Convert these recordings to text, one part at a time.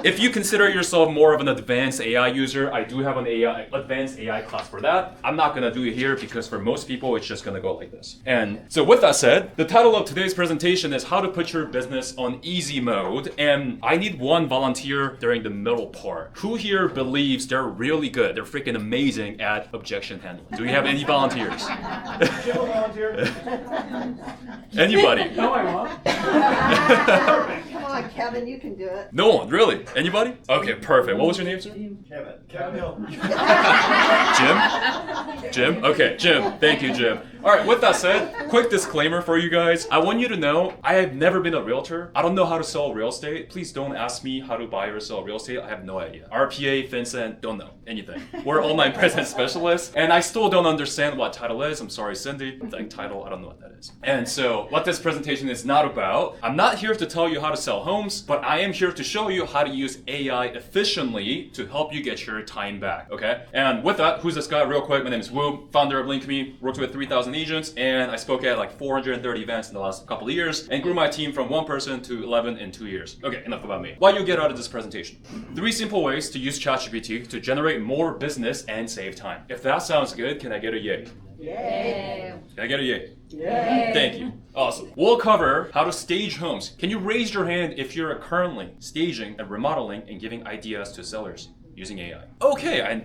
If you consider yourself more of an advanced AI user, I do have an advanced AI class for that. I'm not gonna do it here because for most people, it's just gonna go like this. And so with that said, the title of today's presentation is how to put your business on easy mode. And I need one volunteer during the middle part. Who here believes they're really good? They're freaking amazing at objection handling. Do we have any volunteers? Jim will volunteer. Anybody? No, I won't. Come on, Kevin, you can do it. No one, really? Anybody? Okay, perfect. What was your name, sir? Kevin Hill. Jim? Jim? Okay, Jim. Thank you, Jim. All right, with that said, quick disclaimer for you guys. I want you to know I have never been a realtor. I don't know how to sell real estate. Please don't ask me how to buy or sell real estate. I have no idea. RPA, FinCEN, don't know anything. We're online presence specialists, and I still don't understand what title is. I'm sorry, Cindy. Like title, I don't know what that is. And so what this presentation is not about, I'm not here to tell you how to sell homes, but I am here to show you how to use AI efficiently to help you get your time back, okay? And with that, who's this guy? Real quick, my name is Wu, founder of LinkMe, worked with 3,000 agents, and I spoke at like 430 events in the last couple of years and grew my team from 1 person to 11 in 2 years. Okay, enough about me. What you get out of this presentation? 3 simple ways to use ChatGPT to generate more business and save time. If that sounds good, can I get a yay? Yay. Can I get a yay? Yay. Thank you. Awesome. We'll cover how to stage homes. Can you raise your hand if you're currently staging and remodeling and giving ideas to sellers using AI? Okay,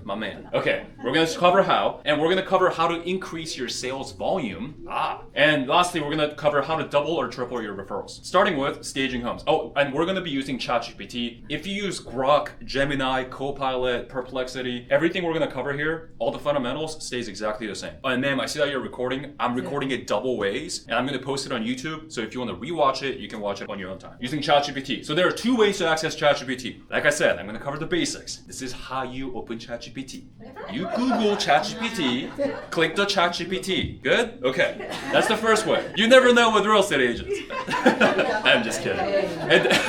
my man. Okay, we're gonna cover how, and we're gonna cover how to increase your sales volume. And lastly, we're gonna cover how to double or triple your referrals. Starting with staging homes. Oh, and we're gonna be using ChatGPT. If you use Grok, Gemini, Copilot, Perplexity, everything we're gonna cover here, all the fundamentals stays exactly the same. And ma'am, I see that you're recording. I'm recording it double ways, and I'm gonna post it on YouTube. So if you wanna rewatch it, you can watch it on your own time using ChatGPT. So there are 2 ways to access ChatGPT. Like I said, I'm gonna cover the basics. This is how you open ChatGPT. You Google ChatGPT, click the ChatGPT. Good? Okay. That's the first way. You never know with real estate agents. I'm just kidding.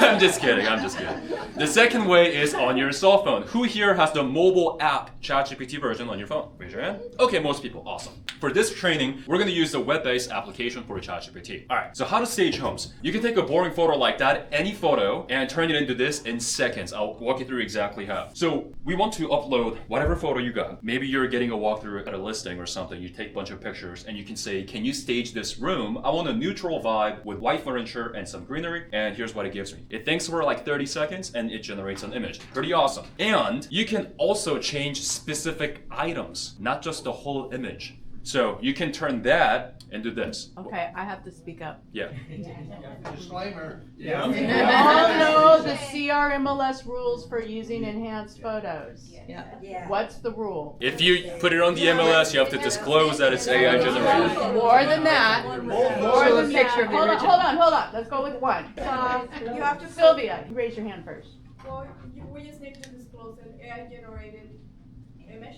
I'm just kidding. The second way is on your cell phone. Who here has the mobile app ChatGPT version on your phone? Raise your hand. Okay, most people. Awesome. For this training, we're going to use the web-based application for ChatGPT. All right, so how to stage homes. You can take a boring photo like that, any photo, and turn it into this in seconds. I'll walk you through exactly how. So we want to upload whatever photo you got. Maybe you're getting a walkthrough at a listing or something. You take a bunch of pictures and you can say, can you stage this room? I want a neutral vibe with white furniture and some greenery. And here's what it gives me. It thinks for like 30 seconds and it generates an image. Pretty awesome. And you can also change specific items, not just the whole image. So you can turn that into this. Okay, I have to speak up. Yeah. Disclaimer. You all know the CRMLS rules for using enhanced photos. Yeah. What's the rule? If you put it on the MLS, you have to disclose that it's AI generated. More than that. More than picture of the hold original. on. Let's go with one. You have to Sylvia, raise your hand first. So we just need to disclose an AI generated image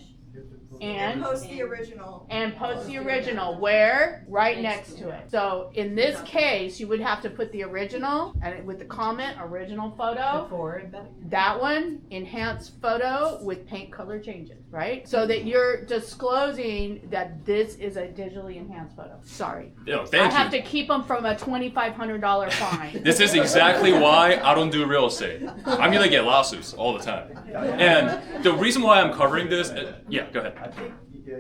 And post the original. post the original where? Right next to it. So in this case, you would have to put the original and with the comment, original photo. That one, enhanced photo with paint color changes, right? So that you're disclosing that this is a digitally enhanced photo. Sorry. Oh, thank I have you. to keep them from a $2,500 fine. This is exactly why I don't do real estate. I'm gonna get lawsuits all the time. And the reason why I'm covering this, yeah, go ahead. I think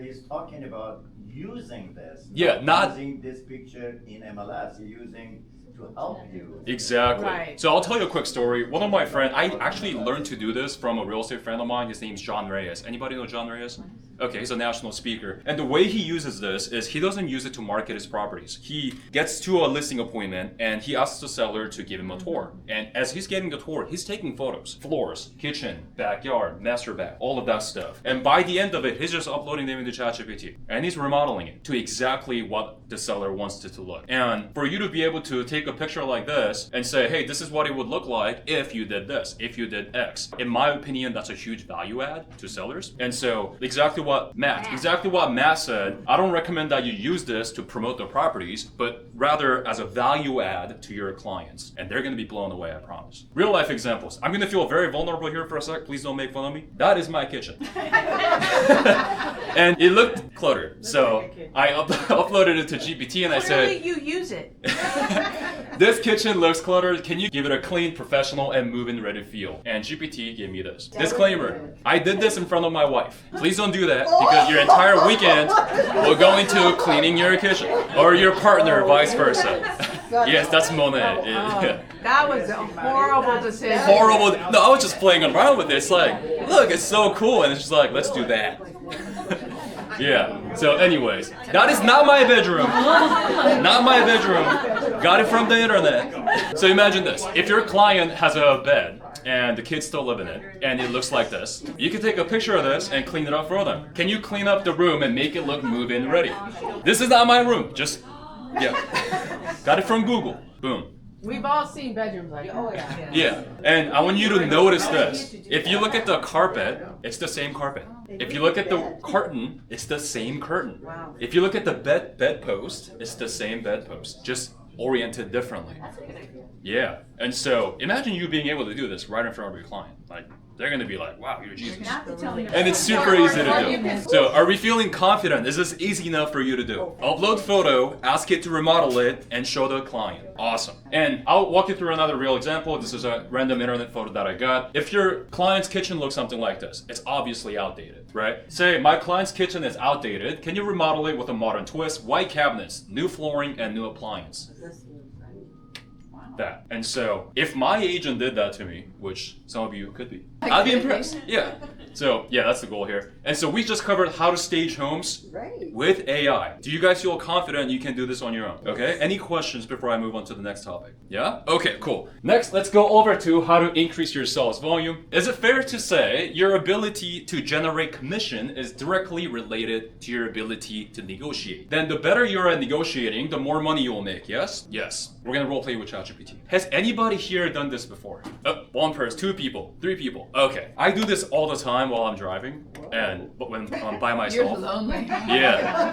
he's talking about using this. Yeah, not using this picture in MLS. You're using to help you. exactly. Right. So I'll tell you a quick story. One of my friends, I actually learned to do this from a real estate friend of mine. His name's John Reyes. Anybody know John Reyes? Okay, he's a national speaker. And the way he uses this is he doesn't use it to market his properties. He gets to a listing appointment and he asks the seller to give him a tour. And as he's getting the tour, he's taking photos. Floors, kitchen, backyard, master bath, all of that stuff. And by the end of it, he's just uploading them into ChatGPT. And he's remodeling it to exactly what the seller wants it to look. And for you to be able to take a picture like this and say, hey, this is what it would look like if you did this, if you did X. In my opinion, that's a huge value add to sellers. And so exactly what Matt said. I don't recommend that you use this to promote the properties, but rather as a value add to your clients. And they're going to be blown away, I promise. Real life examples. I'm going to feel very vulnerable here for a sec. Please don't make fun of me. That is my kitchen. And it looked cluttered. So I uploaded it to GPT and I said, you use it. this kitchen looks cluttered. Can you give it a clean, professional, and move-in ready feel? And GPT gave me this. Disclaimer, I did this in front of my wife. Please don't do that because your entire weekend will go into cleaning your kitchen. Or your partner, vice versa. Yes, that's Monet. That was a horrible decision. Horrible. No, I was just playing around with it. It's like, look, it's so cool. And it's just like, let's do that. Yeah. So anyways, that is not my bedroom. Not my bedroom. Got it from the internet. So imagine this. If your client has a bed and the kids still live in it and it looks like this, you can take a picture of this and clean it up for them. Can you clean up the room and make it look move-in ready? This is not my room. Just, yeah. Got it from Google. Boom. We've all seen bedrooms like that. Oh, yeah. Yeah, and I want you to notice this. If you look at the carpet, it's the same carpet. If you look at the curtain, it's the same curtain. If you look at the bedpost, it's the same bedpost, just oriented differently. Yeah, and so imagine you being able to do this right in front of your client. Like, they're going to be like, wow, you're Jesus. And it's super easy to do. So are we feeling confident? Is this easy enough for you to do? Upload photo, ask it to remodel it, and show the client. Awesome. And I'll walk you through another real example. This is a random internet photo that I got. If your client's kitchen looks something like this, it's obviously outdated, right? Say my client's kitchen is outdated. Can you remodel it with a modern twist? White cabinets, new flooring, and new appliance. That. And so if my agent did that to me, which some of you could be, I'd be impressed. Yeah. So yeah, that's the goal here. And so we just covered how to stage homes with AI. Do you guys feel confident you can do this on your own? Okay. Any questions before I move on to the next topic? Yeah? Okay, cool. Next, let's go over to how to increase your sales volume. Is it fair to say your ability to generate commission is directly related to your ability to negotiate? Then the better you're at negotiating, the more money you will make, yes? Yes. We're gonna role play with ChatGPT. Has anybody here done this before? One person, 2 people, 3 people. Okay. I do this all the time while I'm driving and when I'm by myself. You're lonely. Yeah.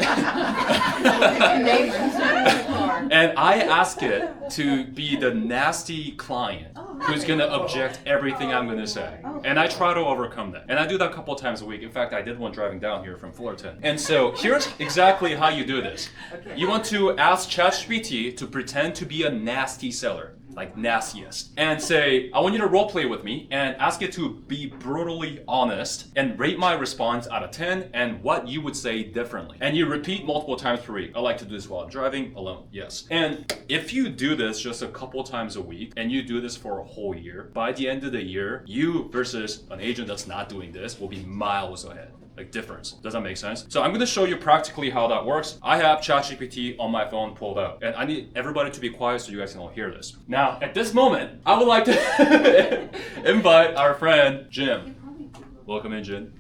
And I ask it to be the nasty client who's gonna object everything I'm gonna say. And I try to overcome that. And I do that a couple of times a week. In fact, I did one driving down here from Fullerton. And so here's exactly how you do this. You want to ask ChatGPT to pretend to be a nasty seller. Like nastiest, and say, I want you to role play with me and ask it to be brutally honest and rate my response out of 10 and what you would say differently. And you repeat multiple times per week. I like to do this while I'm driving alone, yes. And if you do this just a couple times a week and you do this for a whole year, by the end of the year, you versus an agent that's not doing this will be miles ahead. Like difference. Does that make sense? So I'm going to show you practically how that works. I have ChatGPT on my phone pulled up, and I need everybody to be quiet so you guys can all hear this. Now, at this moment, I would like to invite our friend Jim. Welcome in, Jim.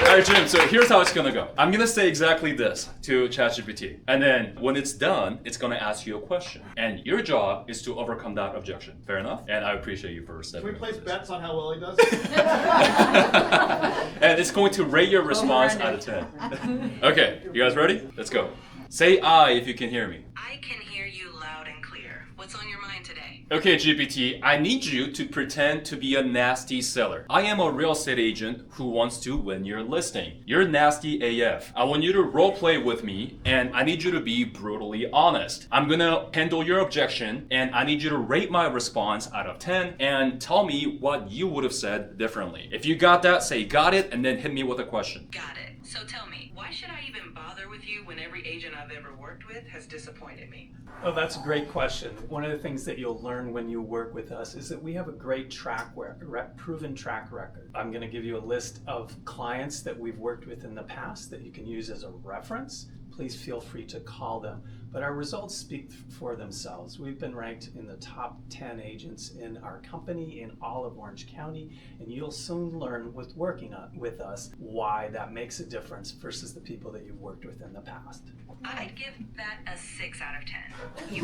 All right, Jim, so here's how it's gonna go. I'm gonna say exactly this to ChatGPT. And then when it's done, it's gonna ask you a question. And your job is to overcome that objection. Fair enough? And I appreciate you for stepping Can we place into this. bets on how well he does? And it's going to rate your response out of 10. Okay, you guys ready? Let's go. Say I if you can hear me. I can hear you loud and clear. What's on your mind today? Okay, GPT, I need you to pretend to be a nasty seller. I am a real estate agent who wants to win your listing. You're nasty AF. I want you to role play with me, and I need you to be brutally honest. I'm gonna handle your objection, and I need you to rate my response out of 10 and tell me what you would have said differently. If you got that, say got it, and then hit me with a question. Got it. So tell me, why should I even bother with you when every agent I've ever worked with has disappointed me? Oh, that's a great question. One of the things that you'll learn when you work with us is that we have a great proven track record. I'm going to give you a list of clients that we've worked with in the past that you can use as a reference. Please feel free to call them. But our results speak for themselves. We've been ranked in the top 10 agents in our company in all of Orange County, and you'll soon learn with working with us why that makes a difference versus the people that you've worked with in the past. I'd give that a 6 out of 10. You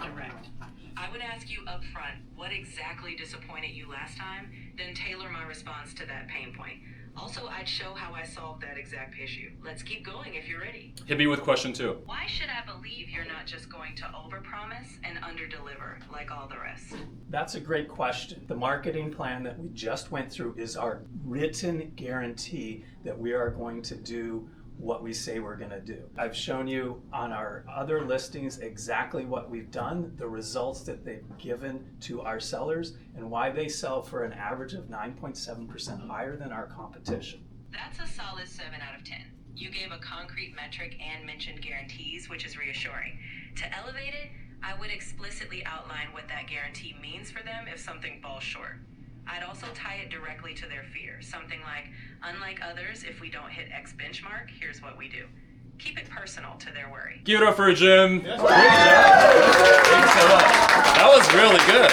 correct. I would ask you up front what exactly disappointed you last time, then tailor my response to that pain point. Also, I'd show how I solved that exact issue. Let's keep going if you're ready. Hit me with question 2. Why should I believe you're not just going to overpromise and underdeliver like all the rest? That's a great question. The marketing plan that we just went through is our written guarantee that we are going to do what we say we're going to do. I've shown you on our other listings exactly what we've done, the results that they've given to our sellers, and why they sell for an average of 9.7% higher than our competition. That's a solid 7 out of 10. You gave a concrete metric and mentioned guarantees, which is reassuring. To elevate it, I would explicitly outline what that guarantee means for them if something falls short. I'd also tie it directly to their fear. Something like, unlike others, if we don't hit X benchmark, here's what we do. Keep it personal to their worry. Give it up for Jim. Great job. Thank you so much. That was really good.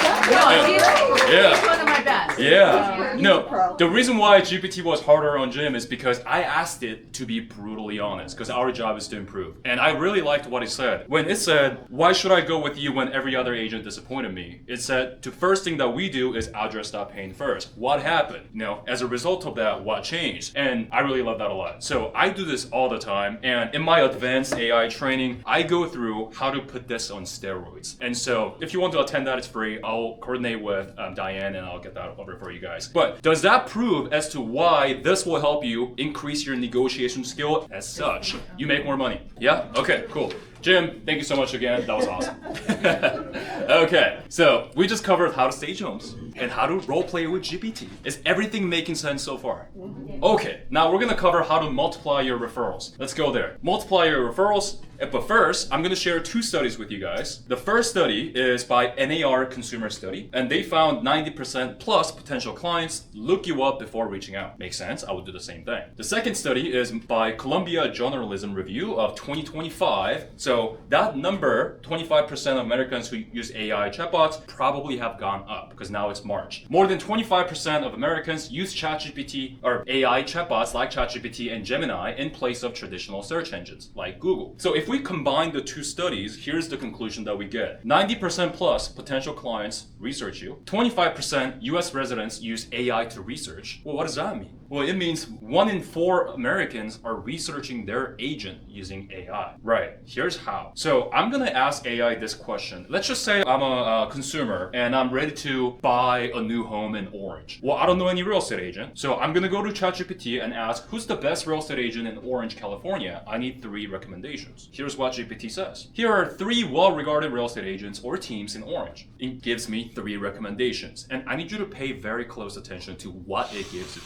He's one of my best. Yeah. He's a No, pro. the reason why GPT was harder on Jim is because I asked it to be brutally honest, because our job is to improve. And I really liked what it said. When it said, why should I go with you when every other agent disappointed me? It said, the first thing that we do is address that pain first. What happened? As a result of that, what changed? And I really love that a lot. So I do this all the time. And in my advanced AI training, I go through how to put this on steroids. And so if you want to attend that, it's free. I'll coordinate with Diane and I'll get that over for you guys. But does that prove as to why this will help you increase your negotiation skill as such? You make more money. Yeah? Okay, cool. Jim, thank you so much again. That was awesome. Okay, so we just covered how to stage homes and how to role play with GPT. Is everything making sense so far? Okay, now we're gonna cover how to multiply your referrals. Let's go there. Multiply your referrals. But first, I'm gonna share 2 studies with you guys. The first study is by NAR Consumer Study, and they found 90% plus potential clients look you up before reaching out. Makes sense, I would do the same thing. The second study is by Columbia Journalism Review of 2025. So that number, 25% of Americans who use AI chatbots probably have gone up because now it's March. More than 25% of Americans use ChatGPT or AI chatbots like ChatGPT and Gemini in place of traditional search engines like Google. So if we combine the 2 studies, here's the conclusion that we get. 90% plus potential clients research you. 25% US residents use AI to research. Well, what does that mean? Well, it means 1 in 4 Americans are researching their agent using AI. Right, here's how. So I'm gonna ask AI this question. Let's just say I'm a consumer and I'm ready to buy a new home in Orange. Well, I don't know any real estate agent. So I'm gonna go to ChatGPT and ask, who's the best real estate agent in Orange, California? I need 3 recommendations. Here's what GPT says. Here are 3 well-regarded real estate agents or teams in Orange. It gives me 3 recommendations. And I need you to pay very close attention to what it gives me.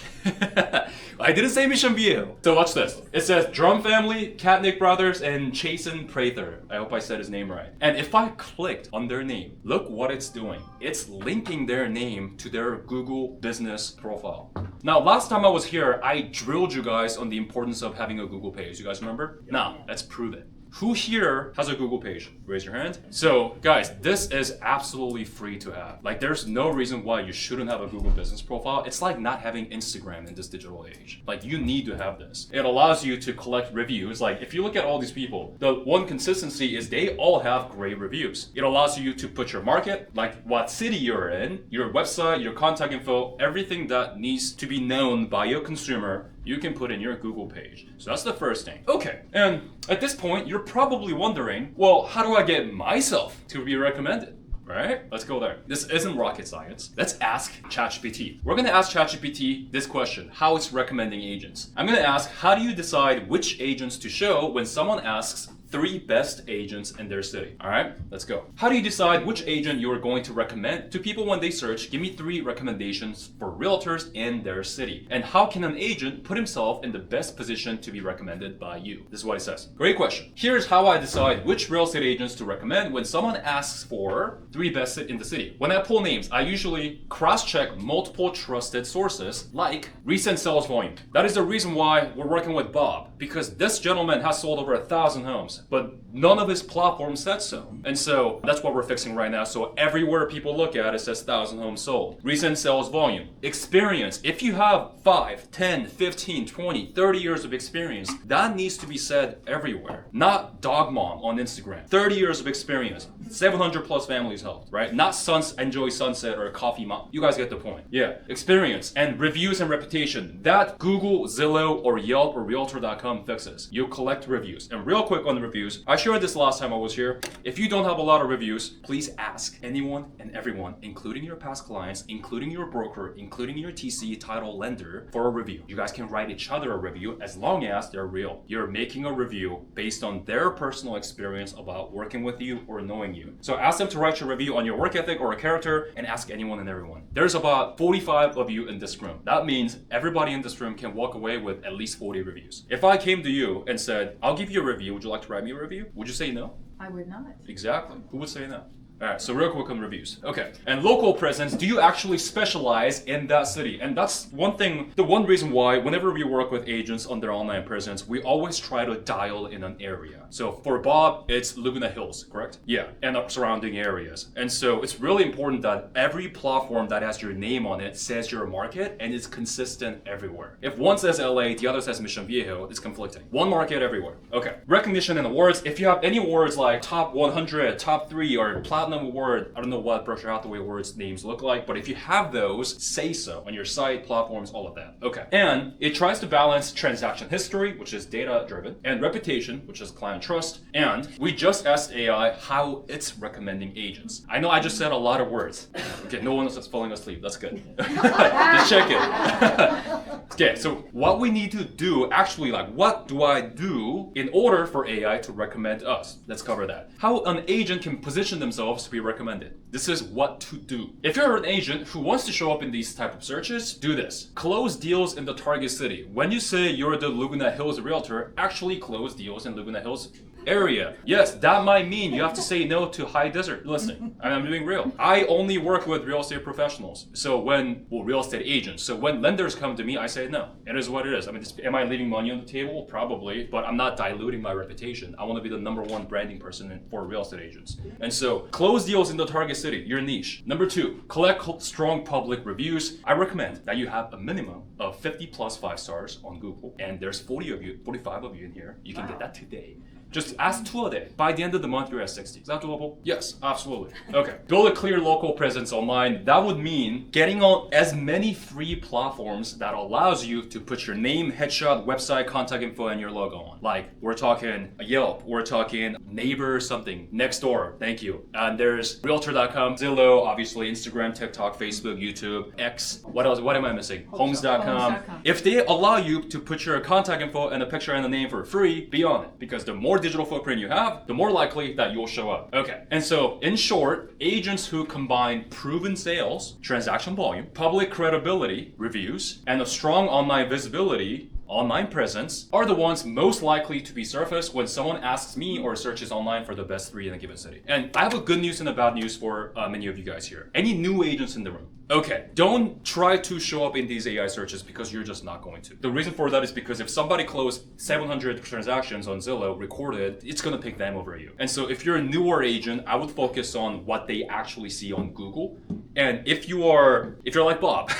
I didn't say Mission View. So watch this. It says Drum Family, Katnick Brothers, and Chasen Prather. I hope I said his name right. And if I clicked on their name, look what it's doing. It's linking their name to their Google business profile. Now, last time I was here, I drilled you guys on the importance of having a Google page. You guys remember? Now, let's prove it. Who here has a Google page? Raise your hand. So guys, this is absolutely free to have. Like there's no reason why you shouldn't have a Google business profile. It's like not having Instagram in this digital age. Like you need to have this. It allows you to collect reviews. Like if you look at all these people, the one consistency is they all have great reviews. It allows you to put your market, like what city you're in, your website, your contact info, everything that needs to be known by your consumer, you can put in your Google page. So that's the first thing. Okay, and at this point, you're probably wondering, well, how do I get myself to be recommended? Right? Let's go there. This isn't rocket science. Let's ask ChatGPT. We're gonna ask ChatGPT this question, how it's recommending agents. I'm gonna ask, how do you decide which agents to show when someone asks 3 best agents in their city? All right, let's go. How do you decide which agent you are going to recommend to people when they search, give me 3 recommendations for realtors in their city? And how can an agent put himself in the best position to be recommended by you? This is what it says. Great question. Here's how I decide which real estate agents to recommend when someone asks for 3 best in the city. When I pull names, I usually cross-check multiple trusted sources like recent sales volume. That is the reason why we're working with Bob, because this gentleman has sold over 1,000 homes, but none of his platforms said so. And so that's what we're fixing right now. So everywhere people look at it says 1,000 homes sold. Recent sales volume. Experience. If you have 5, 10, 15, 20, 30 years of experience, that needs to be said everywhere. Not dog mom on Instagram. 30 years of experience. 700 plus families helped, right? Not enjoy sunset or a coffee mom. You guys get the point. Yeah. Experience and reviews and reputation. That Google, Zillow, or Yelp or Realtor.com fixes. You collect reviews. And real quick on the reviews, I shared this last time I was here. If you don't have a lot of reviews, please ask anyone and everyone, including your past clients, including your broker, including your TC title lender, for a review. You guys can write each other a review as long as they're real. You're making a review based on their personal experience about working with you or knowing you. So ask them to write your review on your work ethic or a character, and ask anyone and everyone. There's about 45 of you in this room. That means everybody in this room can walk away with at least 40 reviews. If I came to you and said, I'll give you a review, would you like to write me a review? Would you say no? I would not. Exactly. Who would say no? All right, so real quick on reviews. Okay, and local presence, do you actually specialize in that city? And that's one thing, the one reason why whenever we work with agents on their online presence, we always try to dial in an area. So for Bob, it's Laguna Hills, correct? Yeah, and the surrounding areas. And so it's really important that every platform that has your name on it says your market and is consistent everywhere. If one says LA, the other says Mission Viejo, it's conflicting. One market everywhere. Okay, recognition and awards. If you have any awards like top 100, top 3, or platinum award, I don't know what Berkshire Hathaway awards names look like, but if you have those, say so on your site, platforms, all of that. Okay, and it tries to balance transaction history, which is data driven, and reputation, which is client trust. And we just asked AI how it's recommending agents. I know I just said a lot of words. Okay, no one is falling asleep. That's good. Just check it. Okay, so what we need to do, actually, like, what do I do in order for AI to recommend us? Let's cover that. How an agent can position themselves to be recommended. This is what to do. If you're an agent who wants to show up in these type of searches, do this. Close deals in the target city. When you say you're the Laguna Hills realtor, actually close deals in Laguna Hills area. Yes, that might mean you have to say no to high desert listing. I'm being real. I only work with real estate professionals. So real estate agents. So when lenders come to me, I say no. It is what it is. I mean, am I leaving money on the table? Probably, but I'm not diluting my reputation. I want to be the #1 branding person for real estate agents. And so close deals in the target city, your niche. Number 2, collect strong public reviews. I recommend that you have a minimum of 50 plus 5 stars on Google. And there's 45 of you in here. You can get that today. Just ask 2 a day. By the end of the month, you're at 60. Is that doable? Yes, absolutely. Okay. Build a clear local presence online. That would mean getting on as many free platforms that allows you to put your name, headshot, website, contact info, and your logo on. Like, we're talking Yelp, we're talking Neighbor something, Nextdoor, thank you. And there's Realtor.com, Zillow, obviously, Instagram, TikTok, Facebook, YouTube, X. What else? What am I missing? Homes.com. If they allow you to put your contact info and a picture and a name for free, be on it. Because the more digital footprint you have, the more likely that you'll show up. Okay, and so in short, agents who combine proven sales, transaction volume, public credibility, reviews, and a strong online visibility, online presence, are the ones most likely to be surfaced when someone asks me or searches online for the best 3 in a given city. And I have a good news and a bad news for many of you guys here. Any new agents in the room? Okay, don't try to show up in these AI searches because you're just not going to. The reason for that is because if somebody closed 700 transactions on Zillow recorded, it's gonna pick them over you. And so if you're a newer agent, I would focus on what they actually see on Google. And if you're like Bob,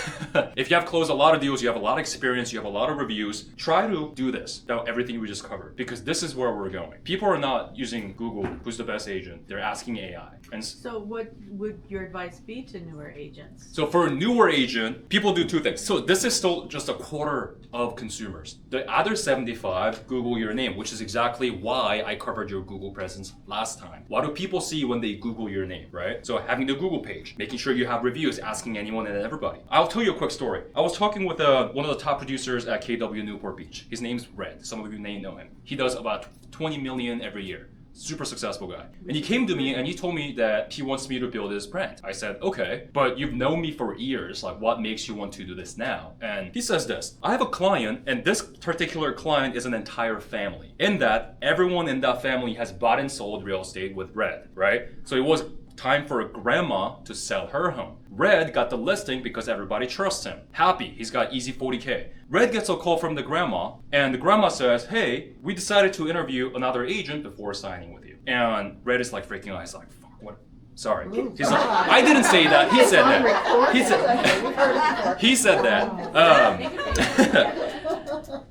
if you have closed a lot of deals, you have a lot of experience, you have a lot of reviews, try to do this, everything we just covered, because this is where we're going. People are not using Google, who's the best agent, they're asking AI. And so what would your advice be to newer agents? So for a newer agent, people do 2 things. So this is still just a quarter of consumers. The other 75 Google your name, which is exactly why I covered your Google presence last time. What do people see when they Google your name, right? So having the Google page, making sure you have reviews, asking anyone and everybody. I'll tell you a quick story. I was talking with one of the top producers at KW Newport Beach. His name's Red. Some of you may know him. He does about 20 million every year. Super successful guy. And he came to me and he told me that he wants me to build his brand. I said, okay, but you've known me for years. Like, what makes you want to do this now? And he says this: I have a client, and this particular client is an entire family. In that, everyone in that family has bought and sold real estate with Red, right? So it was time for a grandma to sell her home. Red got the listing because everybody trusts him. Happy, he's got easy 40K. Red gets a call from the grandma, and the grandma says, hey, we decided to interview another agent before signing with you. And Red is like freaking out. He's like, fuck, what? Sorry. He's like, I didn't say that. He said that. He said that.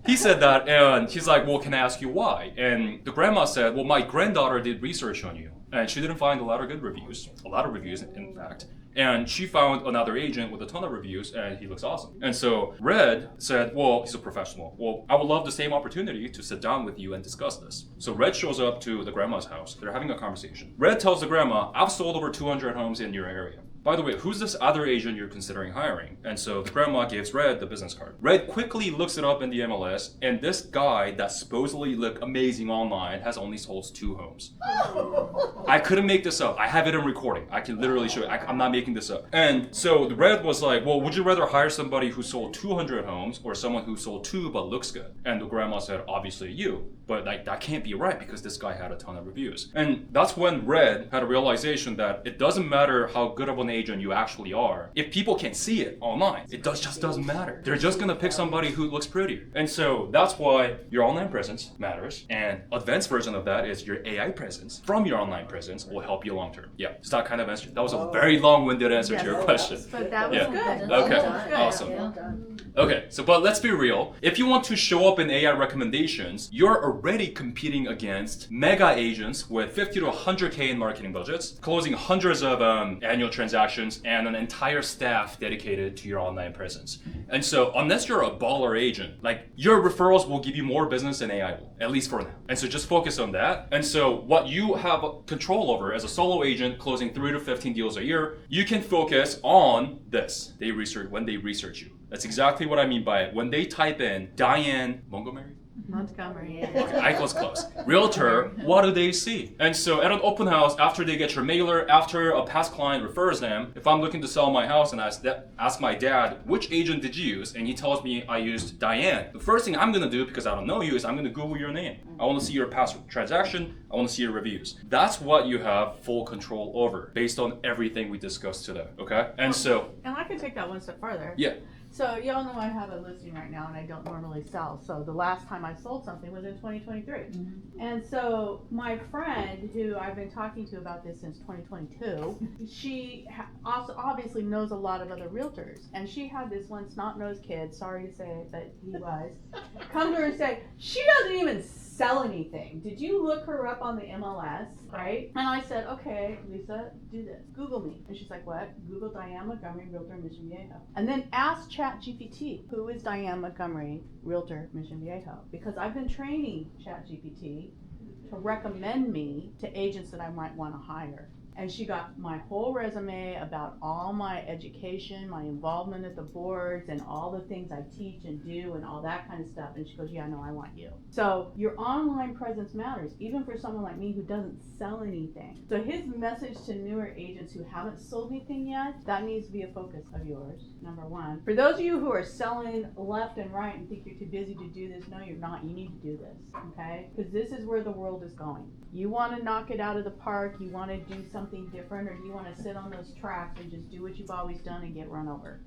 He said that, and he's like, well, can I ask you why? And the grandma said, well, my granddaughter did research on you. and she didn't find a lot of reviews, in fact. And she found another agent with a ton of reviews, and he looks awesome. And so Red said, well, he's a professional. Well, I would love the same opportunity to sit down with you and discuss this. So Red shows up to the grandma's house. They're having a conversation. Red tells the grandma, I've sold over 200 homes in your area. By the way, who's this other agent you're considering hiring? And so the grandma gives Red the business card. Red quickly looks it up in the MLS, and this guy that supposedly looked amazing online has only sold 2 homes. I couldn't make this up. I have it in recording. I can literally show you. I'm not making this up. And so the Red was like, well, would you rather hire somebody who sold 200 homes or someone who sold 2 but looks good? And the grandma said, obviously you. But that can't be right because this guy had a ton of reviews. And that's when Red had a realization that it doesn't matter how good of an agent you actually are. If people can see it online, it just doesn't matter. They're just gonna pick somebody who looks prettier. And so that's why your online presence matters. And advanced version of that is your AI presence from your online presence will help you long term. Yeah, does that kind of answer? That was a very long-winded answer to your question. But that was Yeah. good. Okay, That was good. awesome. Okay, but let's be real. If you want to show up in AI recommendations, you're already competing against mega agents with 50 to 100K in marketing budgets, closing hundreds of annual transactions, and an entire staff dedicated to your online presence. And so, unless you're a baller agent, like your referrals will give you more business than AI will, at least for now. And so, just focus on that. And so, what you have control over as a solo agent, closing 3 to 15 deals a year, you can focus on this. When they research you. That's exactly what I mean by it. When they type in Diane Montgomery, Montgomery. okay, I was close. Realtor, what do they see? And so at an open house, after they get your mailer, after a past client refers them, if I'm looking to sell my house and I ask my dad, which agent did you use? And he tells me I used Diane. The first thing I'm gonna do, because I don't know you, is I'm gonna Google your name. I wanna see your past transaction, I wanna see your reviews. That's what you have full control over, based on everything we discussed today, okay? And so, And I can take that one step farther. yeah. So y'all know I have a listing right now and I don't normally sell. So the last time I sold something was in 2023. And so my friend who I've been talking to about this since 2022, she also obviously knows a lot of other realtors. And she had this one snot-nosed kid, sorry to say it, but he was, come to her and say, she doesn't even sell anything. Did you look her up on the MLS, right? And I said, okay, Lisa, do this. Google me. And she's like, what? Google Diane Montgomery, Realtor, Mission Viejo. And then ask ChatGPT, who is Diane Montgomery, Realtor, Mission Viejo? Because I've been training ChatGPT to recommend me to agents that I might want to hire. And she got my whole resume about all my education, my involvement at the boards, and all the things I teach and do and all that kind of stuff. And she goes, yeah, no, I want you. So your online presence matters, even for someone like me who doesn't sell anything. So his message to newer agents who haven't sold anything yet, that needs to be a focus of yours, number one. For those of you who are selling left and right and think you're too busy to do this, no, you're not. You need to do this, okay? Because this is where the world is going. You want to knock it out of the park, you want to do something different, or do you want to sit on those tracks and just do what you've always done and get run over?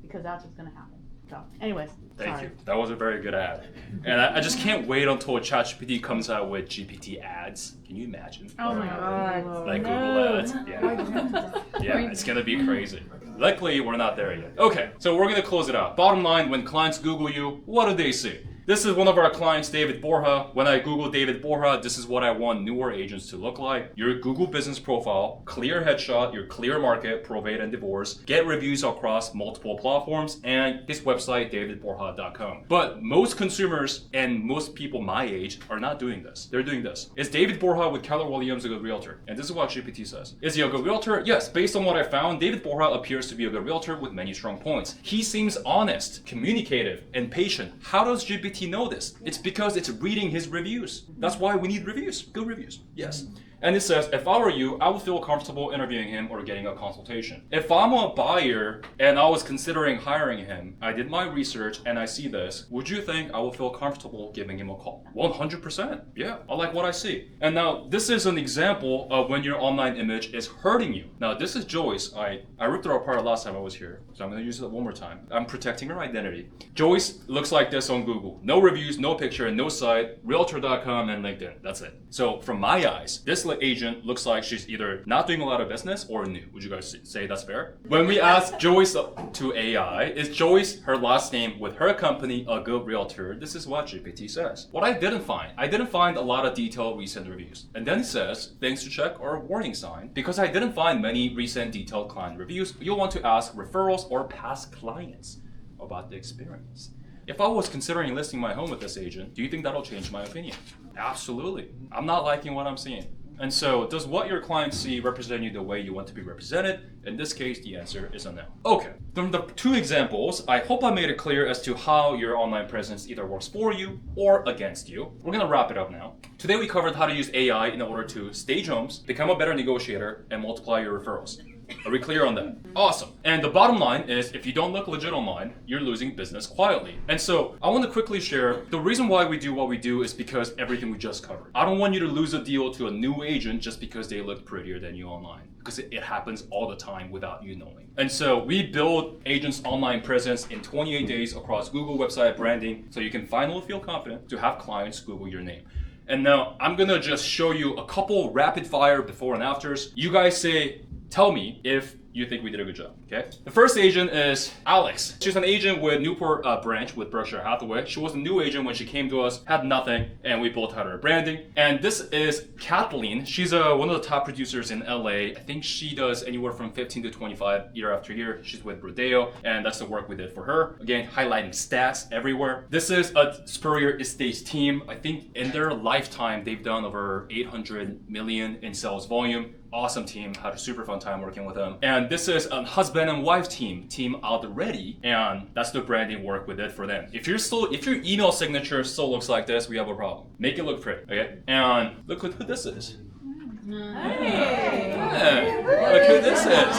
Because that's what's going to happen. So, anyways, Thank you. That was a very good ad. And I just can't wait until ChatGPT comes out with GPT ads. Can you imagine? Oh my God. Like Google ads. Yeah. Yeah, it's gonna be crazy. Luckily, we're not there yet. Okay, so we're gonna close it out. Bottom line, when clients Google you, what do they see? This is one of our clients, David Borja. When I Google David Borja, this is what I want newer agents to look like. Your Google business profile, clear headshot, your clear market, probate and divorce, get reviews across multiple platforms, and his website, davidborja.com. But most consumers and most people my age are not doing this. They're doing this. Is David Borja with Keller Williams a good realtor? And this is what GPT says. Is he a good realtor? Yes, based on what I found, David Borja appears to be a good realtor with many strong points. He seems honest, communicative, and patient. How does GPT know this? It's because it's reading his reviews. That's why we need reviews. Good reviews. Yes. And it says, if I were you, I would feel comfortable interviewing him or getting a consultation. If I'm a buyer and I was considering hiring him, I did my research and I see this, would you think I would feel comfortable giving him a call? 100%. Yeah, I like what I see. And now this is an example of when your online image is hurting you. Now this is Joyce. I ripped her apart last time I was here, so I'm gonna use it one more time. I'm protecting her identity. Joyce looks like this on Google. No reviews, no picture, no site, realtor.com and LinkedIn. That's it. So from my eyes, this this agent looks like she's either not doing a lot of business or new. Would you guys say that's fair? When we ask Joyce to AI, is Joyce her last name with her company a good realtor? This is what GPT says. What I didn't find a lot of detailed recent reviews. And then it says things to check or warning sign. Because I didn't find many recent detailed client reviews, you'll want to ask referrals or past clients about the experience. If I was considering listing my home with this agent, do you think that'll change my opinion? Absolutely. I'm not liking what I'm seeing. And so, does what your clients see represent you the way you want to be represented? In this case, the answer is a no. Okay, from the two examples, I hope I made it clear as to how your online presence either works for you or against you. We're gonna wrap it up now. Today we covered how to use AI in order to stage homes, become a better negotiator, and multiply your referrals. Are we clear on that? Awesome. And the bottom line is, if you don't look legit online, you're losing business quietly. And so I want to quickly share the reason why we do what we do is because everything we just covered. I don't want you to lose a deal to a new agent just because they look prettier than you online, because it happens all the time without you knowing. And so we build agents' online presence in 28 days across Google website branding, so you can finally feel confident to have clients Google your name. And now I'm gonna just show you a couple rapid fire before and afters. You guys tell me if you think we did a good job, okay? The first agent is Alex. She's an agent with Newport branch with Berkshire Hathaway. She was a new agent when she came to us, had nothing, and we both had her branding. And this is Kathleen. She's one of the top producers in LA. I think she does anywhere from 15 to 25 year after year. She's with Rodeo, and that's the work we did for her. Again, highlighting stats everywhere. This is a Spurrier Estates team. I think in their lifetime, they've done over 800 million in sales volume. Awesome team, had a super fun time working with them. And this is a husband and wife team already, and that's the branding work we did for them. If your email signature still looks like this, we have a problem. Make it look pretty, okay? And look who this is. Yeah, look who this is.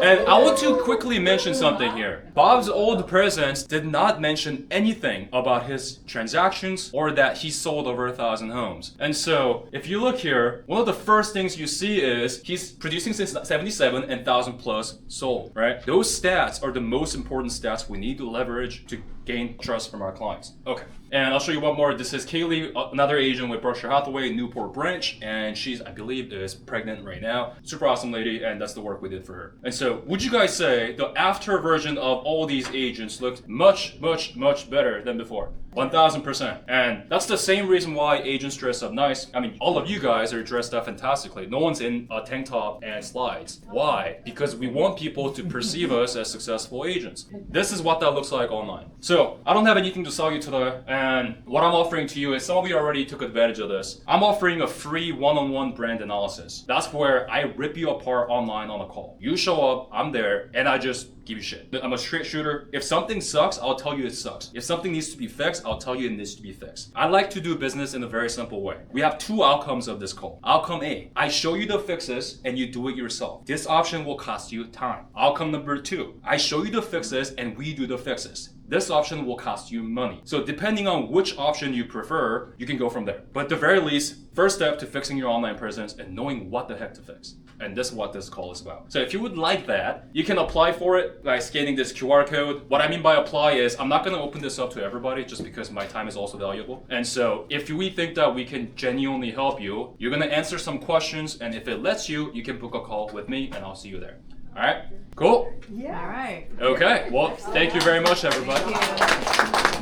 And I want to quickly mention something here. Bob's old presence did not mention anything about his transactions or that he sold over 1,000 homes. And so if you look here, one of the first things you see is he's producing since 77 and 1,000 plus sold, right? Those stats are the most important stats we need to leverage to gain trust from our clients. Okay, and I'll show you one more. This is Kaylee, another agent with Berkshire Hathaway, Newport branch, and she's, I believe, is pregnant right now. Super awesome lady, and that's the work we did for her. And so, would you guys say the after version of all these agents looked much, much, much better than before? 1000%. And that's the same reason why agents dress up nice. I mean, all of you guys are dressed up fantastically. No one's in a tank top and slides. Why? Because we want people to perceive us as successful agents. This is what that looks like online. So I don't have anything to sell you today, and what I'm offering to you is, some of you already took advantage of this. I'm offering a free one-on-one brand analysis. That's where I rip you apart online on a call. You show up, I'm there, and I just give you shit. I'm a straight shooter. If something sucks, I'll tell you it sucks. If something needs to be fixed, I'll tell you it needs to be fixed. I like to do business in a very simple way. We have two outcomes of this call. Outcome A, I show you the fixes and you do it yourself. This option will cost you time. Outcome number 2, I show you the fixes and we do the fixes. This option will cost you money. So depending on which option you prefer, you can go from there. But at the very least, first step to fixing your online presence and knowing what the heck to fix. And this is what this call is about. So if you would like that, you can apply for it by scanning this QR code. What I mean by apply is, I'm not gonna open this up to everybody just because my time is also valuable. And so if we think that we can genuinely help you, you're gonna answer some questions, and if it lets you, you can book a call with me and I'll see you there. All right, cool? Yeah. All right. Okay, well, thank you very much, everybody. Thank you.